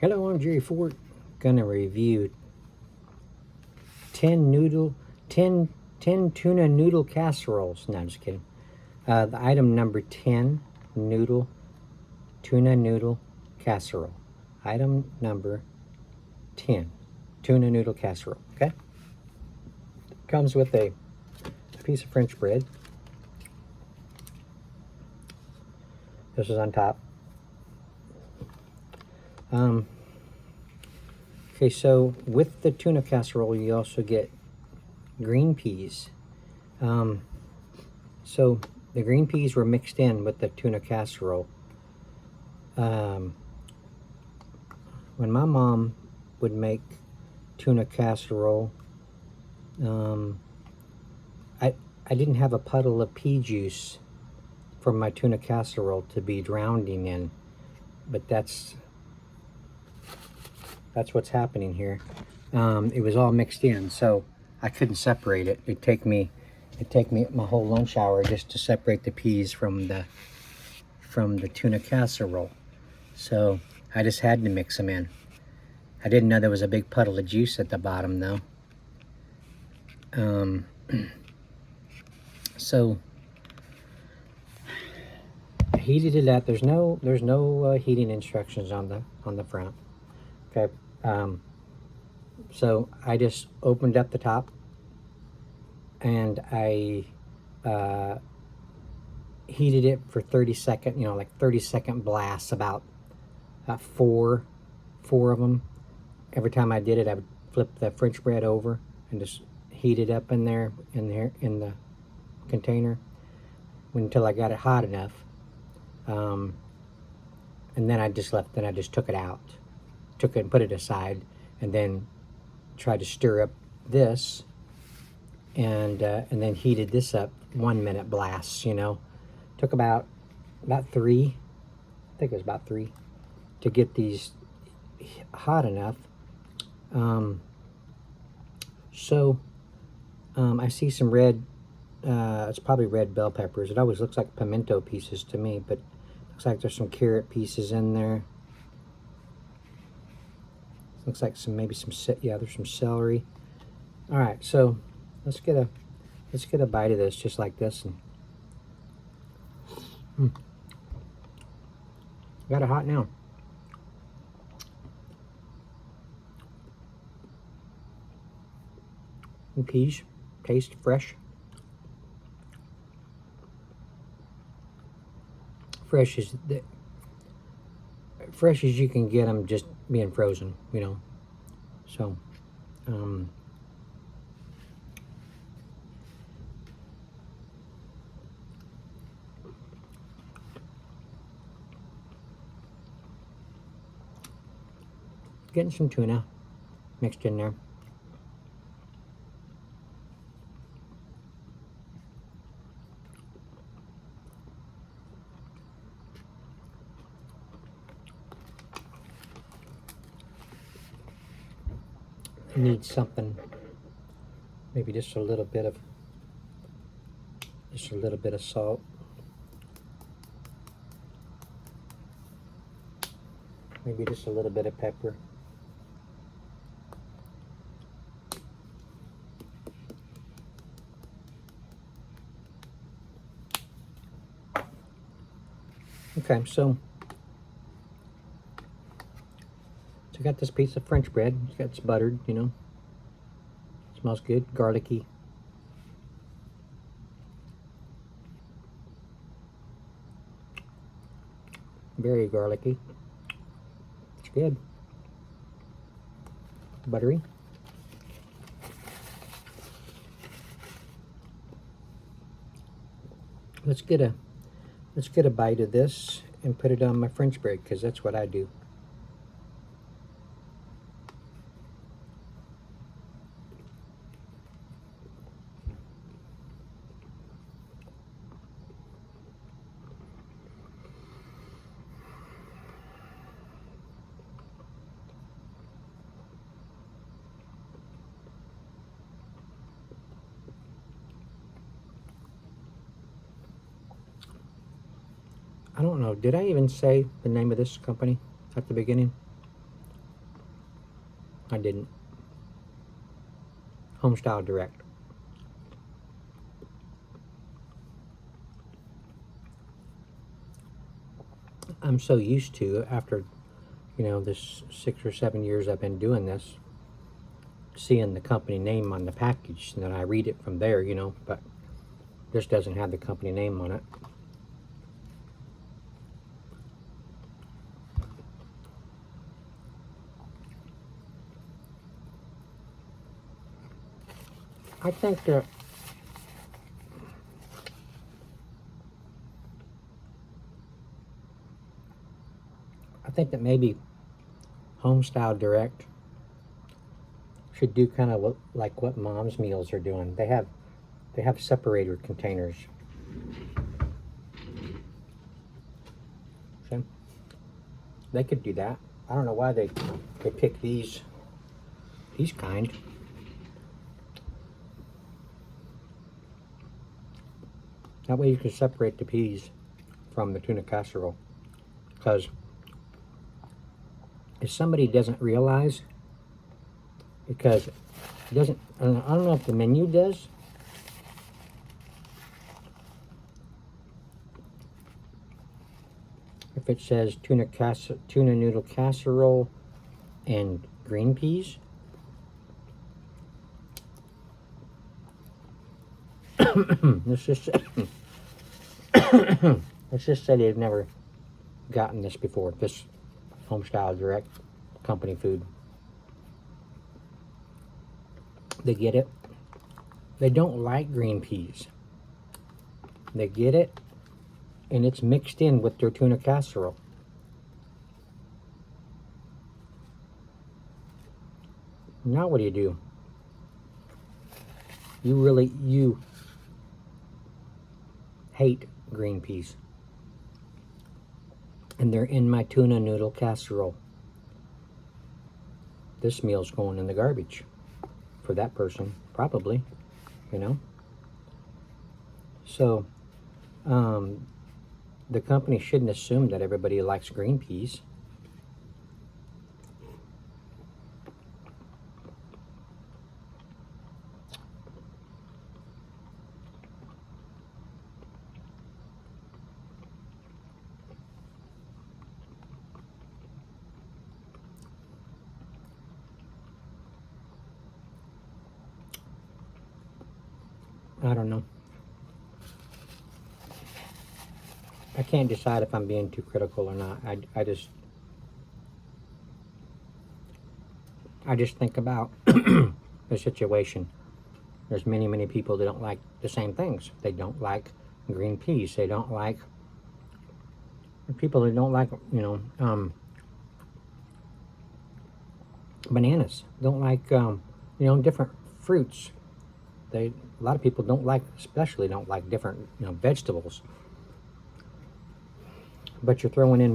Hello, I'm Jerry Fort. Gonna review 10 noodle, 10, 10 tuna noodle casseroles. No, I'm just kidding. The item number 10, tuna noodle casserole. Item number 10, tuna noodle casserole, okay? Comes with a piece of French bread. This is on top. Okay, so with the tuna casserole, you also get green peas. So the green peas were mixed in with the tuna casserole. When my mom would make tuna casserole, I didn't have a puddle of pea juice for my tuna casserole to be drowning in, but that's what's happening here. It was all mixed in, so I couldn't separate it. It'd take me my whole lunch hour just to separate the peas from the tuna casserole. So I just had to mix them in. I didn't know there was a big puddle of juice at the bottom though. So I heated it up. There's no heating instructions on the front. Okay. So I just opened up the top and I heated it for 30 seconds, like 30-second blasts, about four of them. Every time I did it, I would flip the French bread over and just heat it up in there in the container until I got it hot enough. And then I just took it out, took it and put it aside, and then tried to stir up this, and then heated this up 1 minute blasts. Took about 3, I think it was about 3, to get these hot enough. I see some red, it's probably red bell peppers. It always looks like pimento pieces to me, but looks like there's some carrot pieces in there. Looks like there's some celery. All right, so let's get a bite of this, just like this. And got it hot now. And peas taste fresh. Fresh as you can get them, just being frozen, So, getting some tuna mixed in there. Need something, maybe just a little bit of salt. Maybe just a little bit of pepper. Okay, so I got this piece of French bread. It's buttered, Smells good, garlicky. Very garlicky. It's good. Buttery. Let's get a bite of this and put it on my French bread, because that's what I do. I don't know, did I even say the name of this company at the beginning? I didn't. Homestyle Direct. I'm so used to, after, this 6 or 7 years I've been doing this, seeing the company name on the package, and then I read it from there, but this doesn't have the company name on it. I think that maybe Homestyle Direct should do kind of like what Mom's Meals are doing. They have separator containers. See? They could do that. I don't know why they pick these kind. That way you can separate the peas from the tuna casserole. Because if somebody doesn't realize, because it doesn't, I don't know if the menu does. If it says tuna noodle casserole and green peas. let's just say they've never gotten this before. This Homestyle Direct company food. They get it. They don't like green peas. They get it, and it's mixed in with their tuna casserole. Now what do? You hate green peas. And they're in my tuna noodle casserole. This meal's going in the garbage for that person, probably, So, the company shouldn't assume that everybody likes green peas. I don't know. I can't decide if I'm being too critical or not. I just think about the situation. There's many people that don't like the same things. They don't like green peas. They don't like people that don't like bananas. Don't like different fruits. A lot of people especially don't like different vegetables. But you're throwing in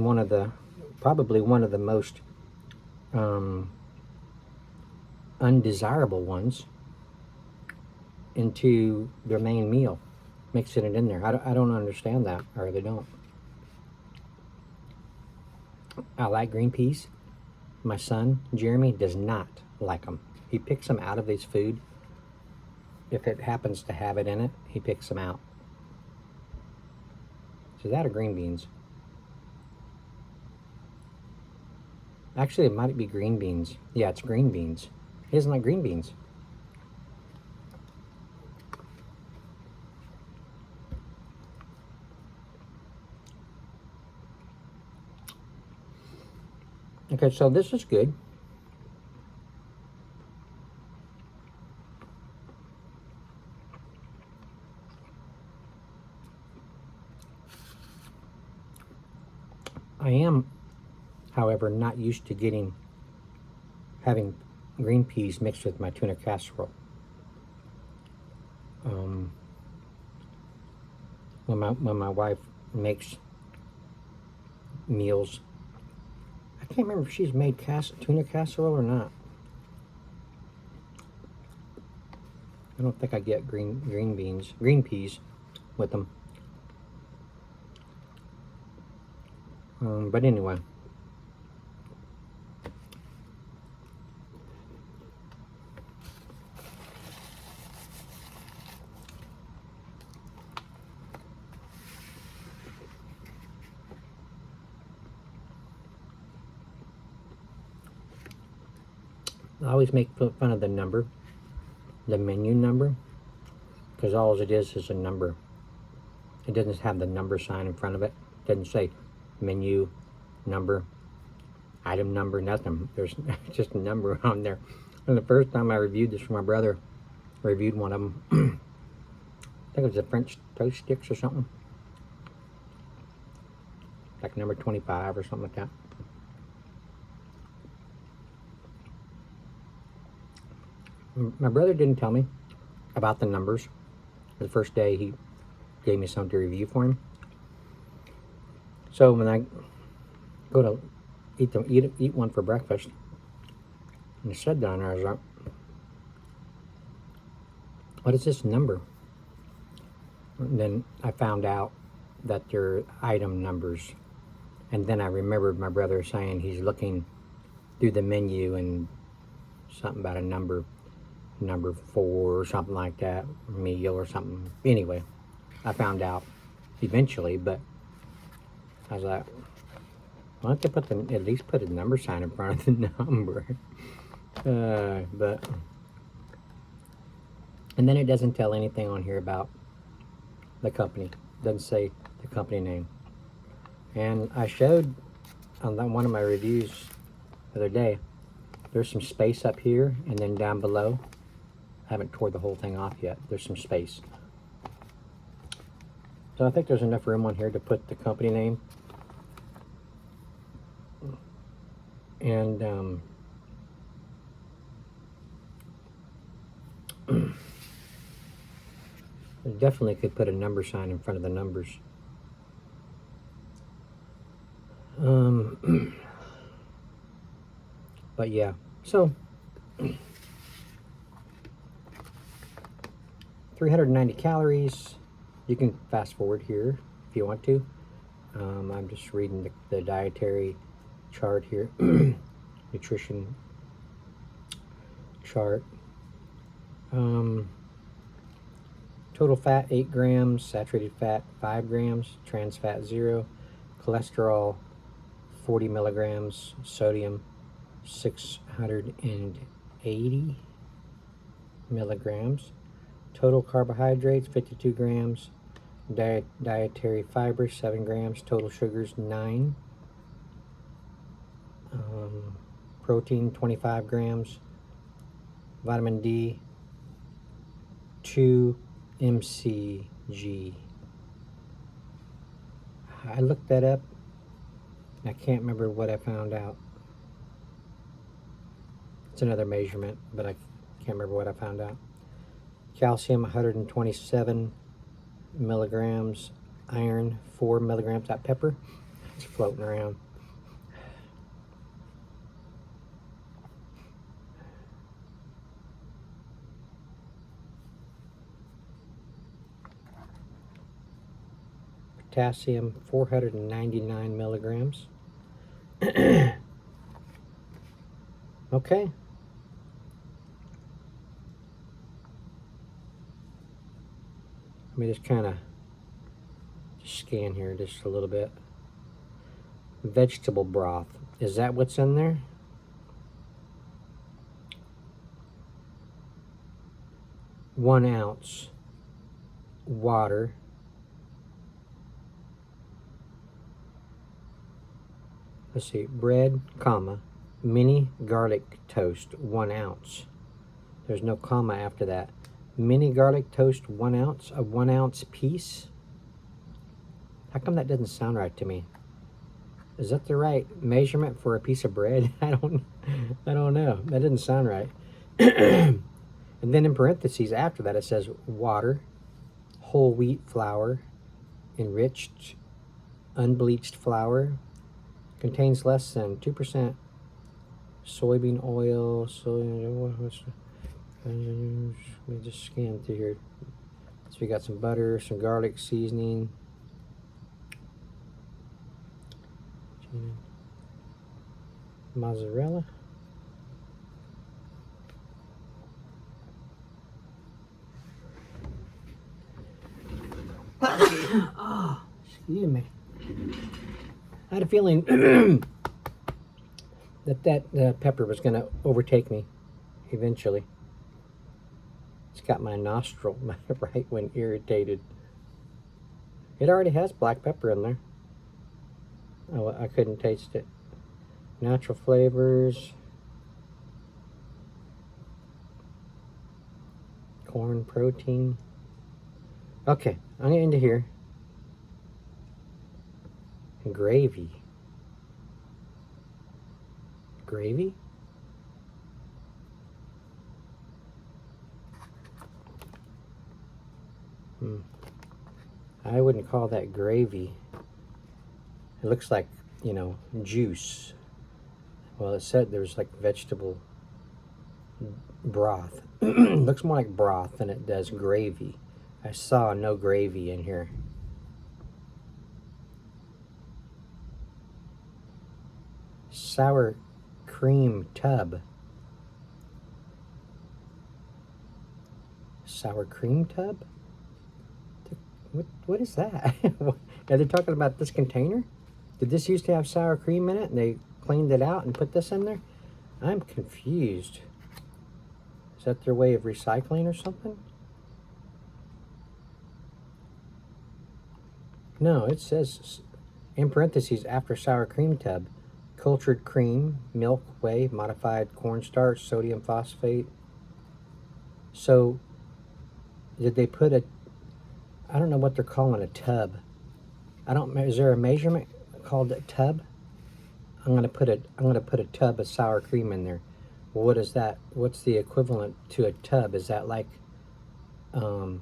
probably one of the most undesirable ones into their main meal, mixing it in there. I don't understand that, or they don't. I like green peas. My son, Jeremy, does not like them. He picks them out of his food. If it happens to have it in it, he picks them out. So that or green beans. Actually, it might be green beans. Yeah, it's green beans. He doesn't like green beans. Okay, so this is good. I am, however, not used to having green peas mixed with my tuna casserole. When my wife makes meals, I can't remember if she's made tuna casserole or not. I don't think I get green peas with them. But anyway, I always make fun of the number, the menu number, because all it is a number. It doesn't have the number sign in front of it. It doesn't say menu, number, item number, nothing. There's just a number on there. And the first time I reviewed this for my brother, reviewed one of them. I think it was the French toast sticks or something. Like number 25 or something like that. My brother didn't tell me about the numbers. The first day he gave me something to review for him. So when I go to eat one for breakfast, and it said down there, I was like, what is this number? And then I found out that they're item numbers. And then I remembered my brother saying he's looking through the menu and something about a number 4 or something like that, meal or something. Anyway, I found out eventually, but I was like, why don't they at least put a number sign in front of the number? And then it doesn't tell anything on here about the company. It doesn't say the company name. And I showed on one of my reviews the other day, there's some space up here, and then down below, I haven't tore the whole thing off yet, there's some space. So I think there's enough room on here to put the company name. And definitely could put a number sign in front of the numbers. But yeah, so 390 calories. You can fast forward here if you want to. I'm just reading the dietary chart here, nutrition chart. Total fat 8 grams, saturated fat 5 grams, trans fat 0, cholesterol 40 milligrams, sodium 680 milligrams, total carbohydrates 52 grams, dietary fiber 7 grams, total sugars 9, protein 25 grams, vitamin D 2 mcg. I looked that up. I can't remember what I found out. It's another measurement, but I can't remember what I found out. Calcium 127 milligrams, iron 4 milligrams. That pepper, it's floating around. Potassium 499 milligrams. Okay. Let me just kind of scan here just a little bit. Vegetable broth. Is that what's in there? One ounce water. Let's see, bread, comma, mini garlic toast, 1 ounce. There's no comma after that. Mini garlic toast, 1 ounce, a 1 ounce piece. How come that doesn't sound right to me? Is that the right measurement for a piece of bread? I don't know. That didn't sound right. And then in parentheses after that it says water, whole wheat flour, enriched, unbleached flour, contains less than 2% soybean oil. Let me just scan through here. So we got some butter, some garlic seasoning, mozzarella. Oh, excuse me. I had a feeling that pepper was going to overtake me. eventually. It's got my nostril, my right one, irritated. It already has black pepper in there. Oh, I couldn't taste it. Natural flavors. Corn protein. Okay, I'm gonna end it here. Gravy. Gravy? I wouldn't call that gravy. It looks like, you know, juice. Well, it said there's like vegetable broth. It looks more like broth than it does gravy. I saw no gravy in here. Sour cream tub. Sour cream tub? What is that? Are they talking about this container? Did this used to have sour cream in it and they cleaned it out and put this in there? I'm confused. Is that their way of recycling or something? No, it says in parentheses after sour cream tub, cultured cream, milk, whey, modified cornstarch, sodium phosphate. So did they put a, I don't know what they're calling a tub. Is there a measurement called a tub? I'm gonna put a tub of sour cream in there. Well, what is that? What's the equivalent to a tub? Is that like, you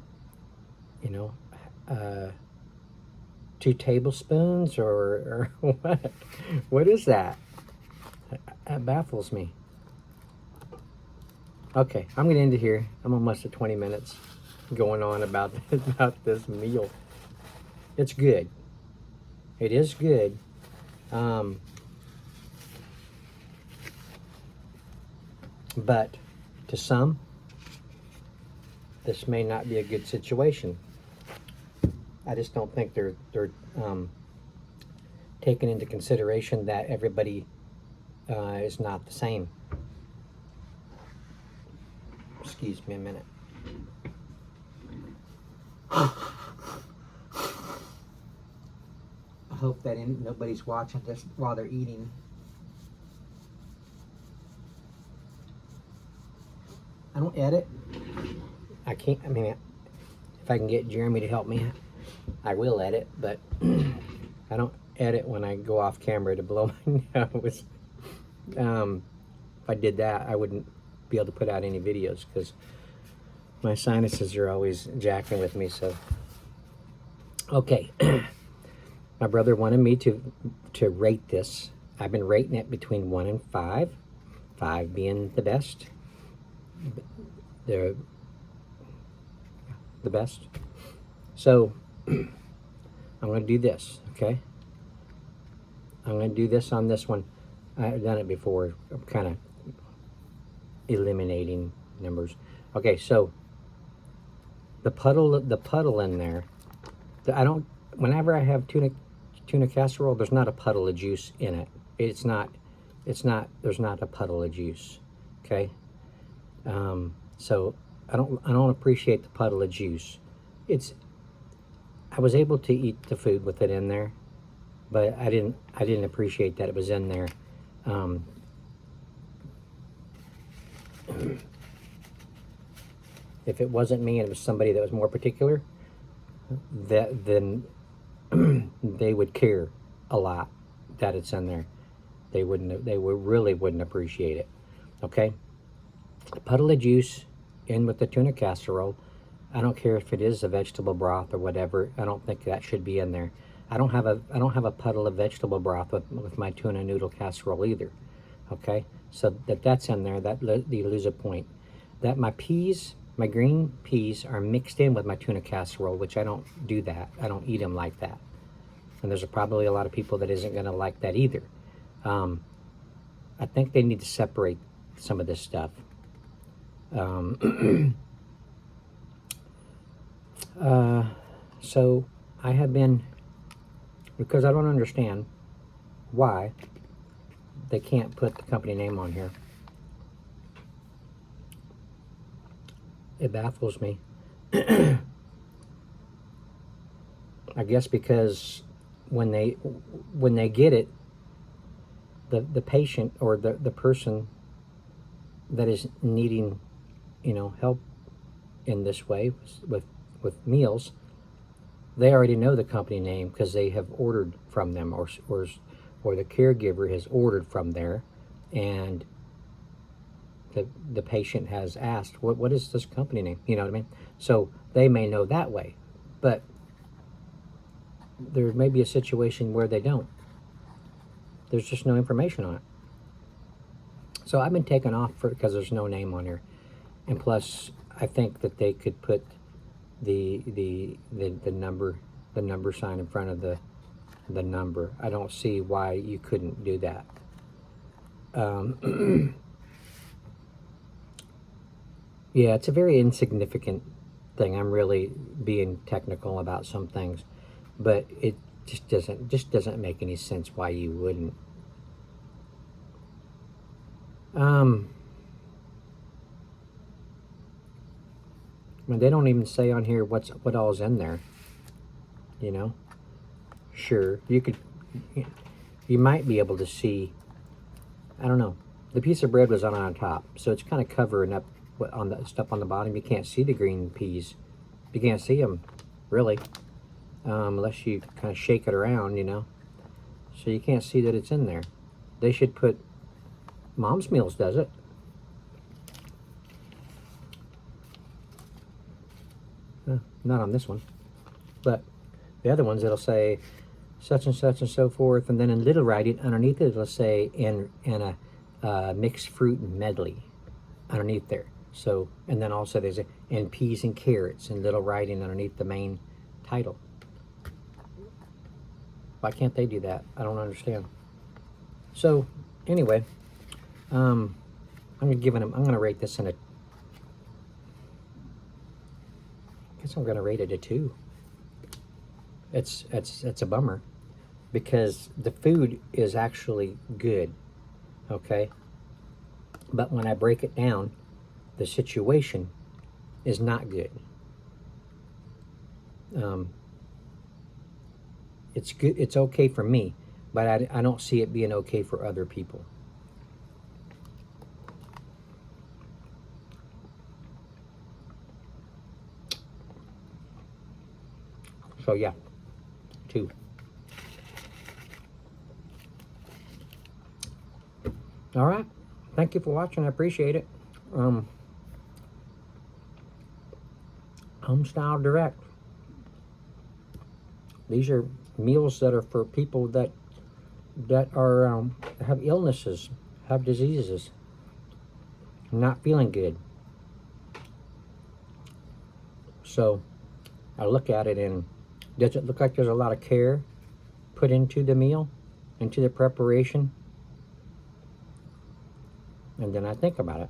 know, 2 tablespoons or what? What is that? That baffles me. Okay, I'm gonna end it here. I'm almost at 20 minutes going on about this meal. It's good. It is good. But to some, this may not be a good situation. I just don't think they're taking into consideration that everybody is not the same. Excuse me a minute. I hope that nobody's watching this while they're eating. I don't edit. I can't, I mean, if I can get Jeremy to help me, I will edit, but I don't edit when I go off camera to blow my nose. If I did that, I wouldn't be able to put out any videos because my sinuses are always jacking with me. So, okay. My brother wanted me to rate this. I've been rating it between 1 and 5. 5 being the best. The best. So I'm going to do this, okay? I'm going to do this on this one. I've done it before. I'm kind of eliminating numbers. Okay, so the puddle in there. Whenever I have tuna casserole, there's not a puddle of juice in it. There's not a puddle of juice. Okay. So I don't appreciate the puddle of juice. I was able to eat the food with it in there, but I didn't appreciate that it was in there. If it wasn't me and it was somebody that was more particular, then they would care a lot that it's in there. They really wouldn't appreciate it. Okay, a puddle of juice in with the tuna casserole. I don't care if it is a vegetable broth or whatever. I don't think that should be in there. I don't have a puddle of vegetable broth with my tuna noodle casserole either. Okay, so that's in there. You lose a point. That my green peas are mixed in with my tuna casserole, which I don't do that. I don't eat them like that. And there's probably a lot of people that isn't going to like that either. I think they need to separate some of this stuff. So I have been, because I don't understand why they can't put the company name on here. It baffles me. I guess because when they get it, the patient or the person that is needing, help in this way with meals, they already know the company name because they have ordered from them, or the caregiver has ordered from there, and the patient has asked, what is this company name? You know what I mean? So they may know that way, but there may be a situation where they don't. There's just no information on it. So I've been taken off because there's no name on here, and plus I think that they could put the number sign in front of the number. I don't see why you couldn't do that. Yeah, it's a very insignificant thing. I'm really being technical about some things, but it just doesn't make any sense why you wouldn't. I mean, they don't even say on here what all's in there. Sure, you might be able to see. I don't know. The piece of bread was on top, so it's kind of covering up on the stuff on the bottom. You can't see the green peas. You can't see them, really, unless you kind of shake it around, So you can't see that it's in there. They should put. Mom's Meals does it. Not on this one, but the other ones it'll say such and such and so forth, and then in little writing underneath it it'll say and a mixed fruit medley underneath there. So, and then also there's and peas and carrots in little writing underneath the main title. Why can't they do that? I don't understand. So anyway, I'm gonna rate this in a. I guess I'm gonna rate it a 2. It's a bummer because the food is actually good, okay? But when I break it down, the situation is not good. It's good. It's okay for me, but I don't see it being okay for other people. So yeah, 2. All right. Thank you for watching. I appreciate it. Homestyle Direct. These are meals that are for people that are have illnesses, have diseases, not feeling good. So I look at it and does it look like there's a lot of care put into the meal, into the preparation? And then I think about it.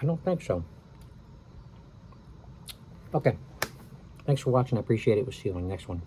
I don't think so. Okay. Thanks for watching. I appreciate it. We'll see you on the next one.